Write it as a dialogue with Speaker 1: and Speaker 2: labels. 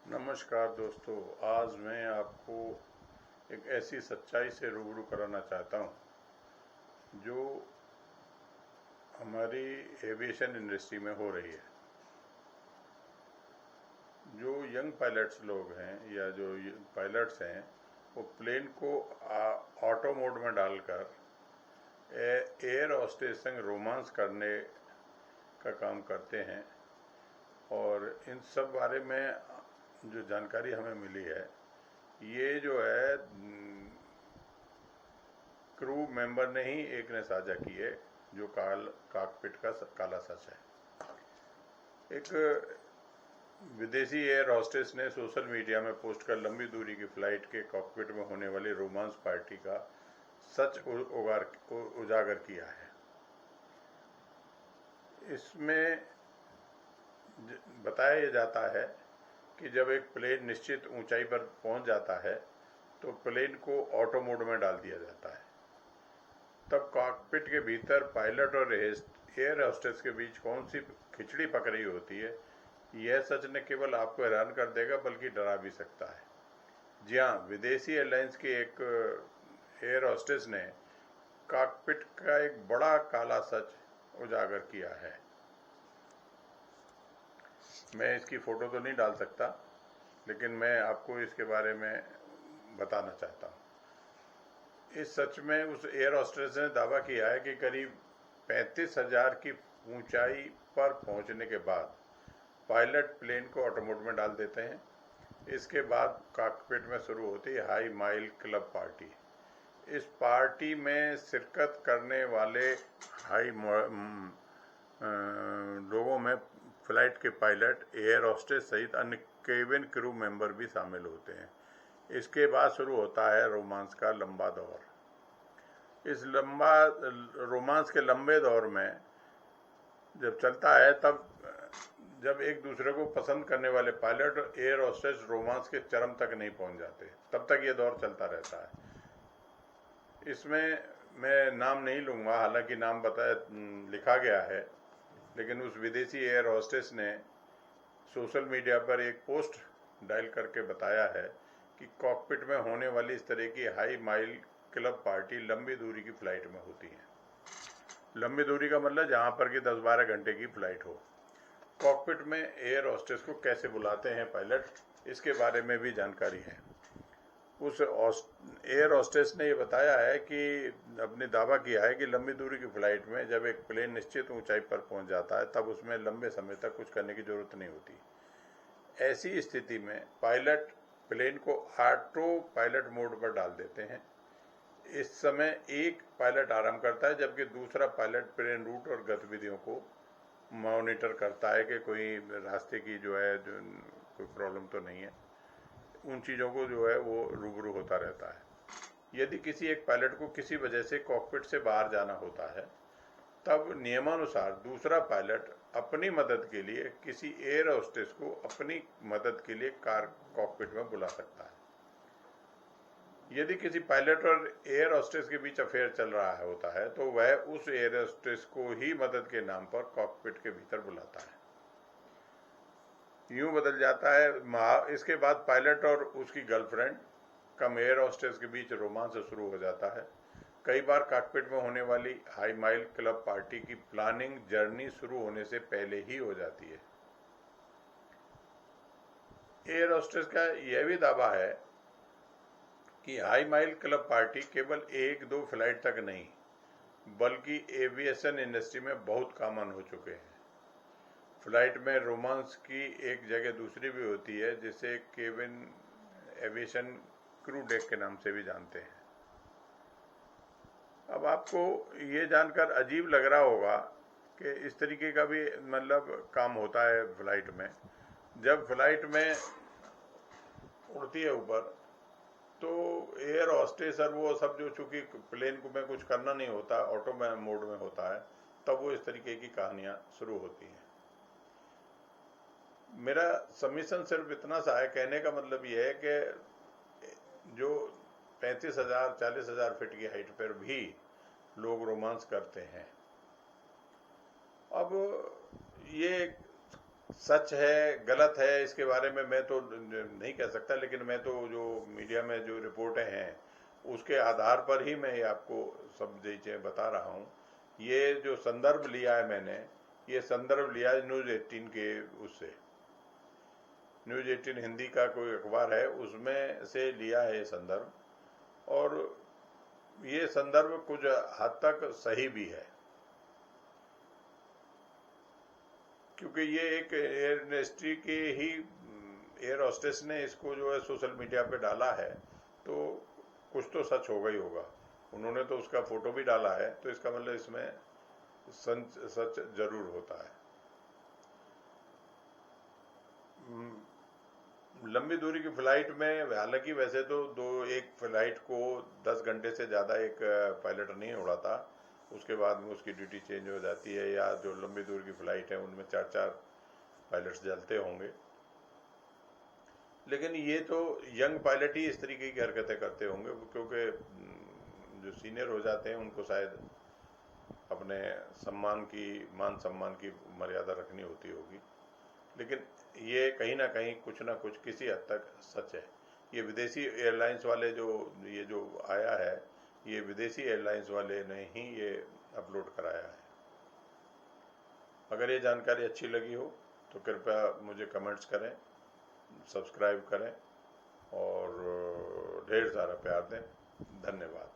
Speaker 1: नमस्कार दोस्तों। आज मैं आपको एक ऐसी सच्चाई से रूबरू कराना चाहता हूँ जो हमारी एविएशन इंडस्ट्री में हो रही है। जो यंग पायलट्स लोग हैं या जो पायलट्स हैं वो प्लेन को ऑटो मोड में डालकर एयर होस्टेस संग रोमांस करने का काम करते हैं। और इन सब बारे में जो जानकारी हमें मिली है, ये जो है क्रू मेंबर ने ही एक ने साझा की है, जो कॉकपिट का काला सच है। एक विदेशी एयर होस्टेस ने सोशल मीडिया में पोस्ट कर लंबी दूरी की फ्लाइट के कॉकपिट में होने वाली रोमांस पार्टी का सच उजागर किया है। इसमें बताया जाता है कि जब एक प्लेन निश्चित ऊंचाई पर पहुंच जाता है तो प्लेन को ऑटो मोड में डाल दिया जाता है। तब कॉकपिट के भीतर पायलट और एयर होस्टेस के बीच कौन सी खिचड़ी पक रही होती है, यह सच न केवल आपको हैरान कर देगा बल्कि डरा भी सकता है। जी हाँ, विदेशी एयरलाइंस के एक एयर होस्टेस ने कॉकपिट का एक बड़ा काला सच उजागर किया है। मैं इसकी फोटो तो नहीं डाल सकता, लेकिन मैं आपको इसके बारे में बताना चाहता हूँ। इस सच में उस एयर होस्टेस ने दावा किया है कि करीब 35,000 की ऊंचाई पर पहुंचने के बाद पायलट प्लेन को ऑटो मोड में डाल देते हैं। इसके बाद कॉकपिट में शुरू होती है हाई माइल क्लब पार्टी। इस पार्टी में शिरकत करने वाले लोगों में फ्लाइट के पायलट, एयर होस्टेस सहित अन्य केबिन क्रू मेंबर भी शामिल होते हैं। इसके बाद शुरू होता है रोमांस का लंबा दौर। इस रोमांस के लंबे दौर में जब चलता है, तब जब एक दूसरे को पसंद करने वाले पायलट और एयर होस्टेस रोमांस के चरम तक नहीं पहुंच जाते, तब तक ये दौर चलता रहता है। इसमें मैं नाम नहीं लूँगा, हालांकि नाम लिखा गया है, लेकिन उस विदेशी एयर होस्टेस ने सोशल मीडिया पर एक पोस्ट डायल करके बताया है कि कॉकपिट में होने वाली इस तरह की हाई माइल क्लब पार्टी लंबी दूरी की फ्लाइट में होती है। लंबी दूरी का मतलब जहां पर कि 10-12 घंटे की फ्लाइट हो। कॉकपिट में एयर होस्टेस को कैसे बुलाते हैं पायलट, इसके बारे में भी जानकारी है। उस एयर होस्टेस ने ये बताया है कि अपने दावा किया है कि लंबी दूरी की फ्लाइट में जब एक प्लेन निश्चित ऊंचाई पर पहुंच जाता है तब उसमें लंबे समय तक कुछ करने की जरूरत नहीं होती। ऐसी स्थिति में पायलट प्लेन को ऑटो पायलट मोड पर डाल देते हैं। इस समय एक पायलट आराम करता है जबकि दूसरा पायलट प्लेन रूट और गतिविधियों को मॉनिटर करता है कि कोई रास्ते की कोई प्रॉब्लम तो नहीं है। उन चीज़ों को वो रूबरू होता रहता है। यदि किसी एक पायलट को किसी वजह से कॉकपिट से बाहर जाना होता है, तब नियमानुसार दूसरा पायलट अपनी मदद के लिए किसी एयर होस्टेस को अपनी मदद के लिए कॉकपिट में बुला सकता है। यदि किसी पायलट और एयर होस्टेस के बीच अफेयर चल रहा होता है तो वह उस एयर होस्टेस को ही मदद के नाम पर कॉकपिट के भीतर बुलाता है। यूं बदल जाता है। इसके बाद पायलट और उसकी गर्लफ्रेंड कम एयर होस्टेस के बीच रोमांस शुरू हो जाता है। कई बार कॉकपिट में होने वाली हाई माइल क्लब पार्टी की प्लानिंग जर्नी शुरू होने से पहले ही हो जाती है। एयर होस्टेस का यह भी दावा है कि हाई माइल क्लब पार्टी केवल 1-2 फ्लाइट तक नहीं बल्कि एविएशन इंडस्ट्री में बहुत कॉमन हो चुके हैं। फ्लाइट में रोमांस की एक जगह दूसरी भी होती है, जिसे केबिन एविएशन क्रू डेक के नाम से भी जानते हैं। अब आपको ये जानकर अजीब लग रहा होगा कि इस तरीके का भी काम होता है फ्लाइट में। जब फ्लाइट में उड़ती है ऊपर, तो एयर होस्टेस और वो सब जो चूंकि प्लेन को में कुछ करना नहीं होता, ऑटो मोड में होता है, तब वो इस तरीके की कहानियां शुरू होती हैं। मेरा सबमिशन सिर्फ इतना सा है, कहने का मतलब ये है कि जो 35,000 40,000 फीट की हाइट पर भी लोग रोमांस करते हैं। अब ये सच है गलत है इसके बारे में मैं तो नहीं कह सकता, लेकिन मैं तो जो मीडिया में जो रिपोर्टें हैं उसके आधार पर ही मैं आपको सब चीज़ें बता रहा हूँ। ये जो संदर्भ लिया है मैंने, ये संदर्भ लिया है न्यूज़ 18 के उससे, न्यूज़ 18 हिंदी का कोई अखबार है उसमें से लिया है ये संदर्भ। और ये संदर्भ कुछ हद तक सही भी है, क्योंकि ये एक एयर इंडस्ट्री के ही एयर होस्टेस ने इसको जो है सोशल मीडिया पे डाला है, तो कुछ तो सच होगा ही होगा। उन्होंने तो उसका फोटो भी डाला है, तो इसका मतलब इसमें सच जरूर होता है। लंबी दूरी की फ्लाइट में हालांकि वैसे तो एक फ्लाइट को 10 घंटे से ज़्यादा एक पायलट नहीं उड़ाता, उसके बाद में उसकी ड्यूटी चेंज हो जाती है, या जो लंबी दूरी की फ्लाइट है उनमें 4-4 पायलट्स चलते होंगे। लेकिन ये तो यंग पायलट ही इस तरीके की हरकतें करते होंगे, क्योंकि जो सीनियर हो जाते हैं उनको शायद अपने मान सम्मान की मर्यादा रखनी होती होगी। लेकिन ये कहीं ना कुछ किसी हद तक सच है। ये विदेशी एयरलाइंस वाले जो ये जो आया है, ये विदेशी एयरलाइंस वाले ने ही ये अपलोड कराया है। अगर ये जानकारी अच्छी लगी हो तो कृपया मुझे कमेंट्स करें, सब्सक्राइब करें और ढेर सारा प्यार दें। धन्यवाद।